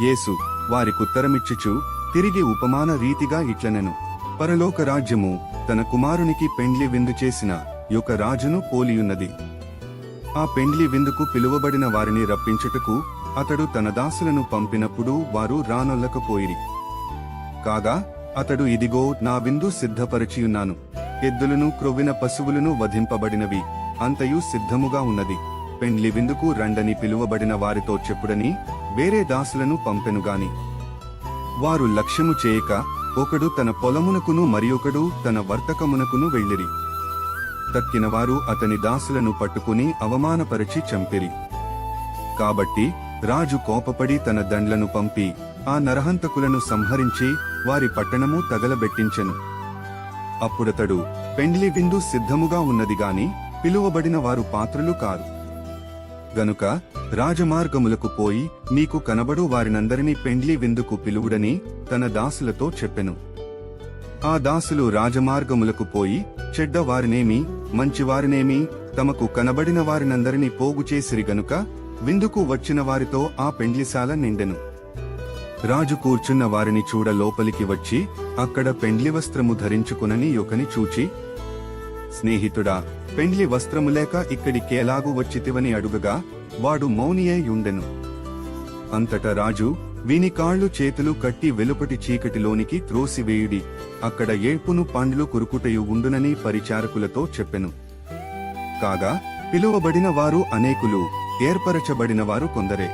యేసు వారికుత్తరమిచ్చుచు తిరిగి ఉపమాన రీతిగా ఇట్లనెను. పరలోక రాజ్యము తన కుమారునికి పెండ్లి విందు చేసిన యొక్క రాజును పోలియున్నది. ఆ పెండ్లి విందుకు పిలువబడిన వారిని రప్పించుటకు అతడు తన దాసులను పంపినప్పుడు వారు రానొల్లకపోయిరి. కాగా అతడు, ఇదిగో నా విందు సిద్ధపరచియున్నాను, ఎద్దులను క్రొవ్విన పశువులను వధింపబడినవి, అంతయు సిద్ధముగా ఉన్నది, పెండ్లి విందుకు రండని పిలువబడిన వారితో చెప్పుడని వేరే దాసులను పంపెనుగాని వారు లక్ష్యము చేయక ఒకడు తన పొలమునకును మరియొకడు తన వర్తకమునకును వెళ్ళిరి. తక్కినవారు అతని దాసులను పట్టుకుని అవమానపరిచి చంపిరి. కాబట్టి రాజు కోపపడి తన దండ్లను పంపి ఆ నరహంతకులను సంహరించి వారి పట్టణము తగలబెట్టించెను. అప్పుడతడు, పెండ్లి విందు సిద్ధముగా ఉన్నది గాని పిలువబడిన వారు పాత్రులు కారు. గనుక రాజమార్గములకు పోయి మీకు కనబడు వారినందరినీ పెండ్లి విందుకు పిలువుడని తన దాసులతో చెప్పెను. ఆ దాసులు రాజమార్గములకు పోయి చెడ్డ వారినేమి మంచివారినేమి తమకు కనబడిన వారినందరినీ పోగుచేసిరి. గనుక విందుకు వచ్చిన వారితో ఆ పెండ్లిశాల నిండెను. రాజు కూర్చున్న వారిని చూడ లోపలికి వచ్చి అక్కడ పెండ్లి వస్త్రము ధరించుకునని యొకని చూచి, స్నేహితుడా, పెండ్లి వస్త్రము లేక ఇక్కడికేలాగు వచ్చితివని అడుగగా వాడు మౌనియై యుండెను. అంతటా రాజు, వీని కాళ్ళు చేతులు కట్టి వెలుపటి చీకటిలోనికి త్రోసివేయుడి, అక్కడ ఏడ్పును పండ్లు కురుకుటయు ఉండునని పరిచారకులతో చెప్పెను. కాగా పిలువబడిన వారు అనేకులు, ఏర్పరచబడిన వారు కొందరే.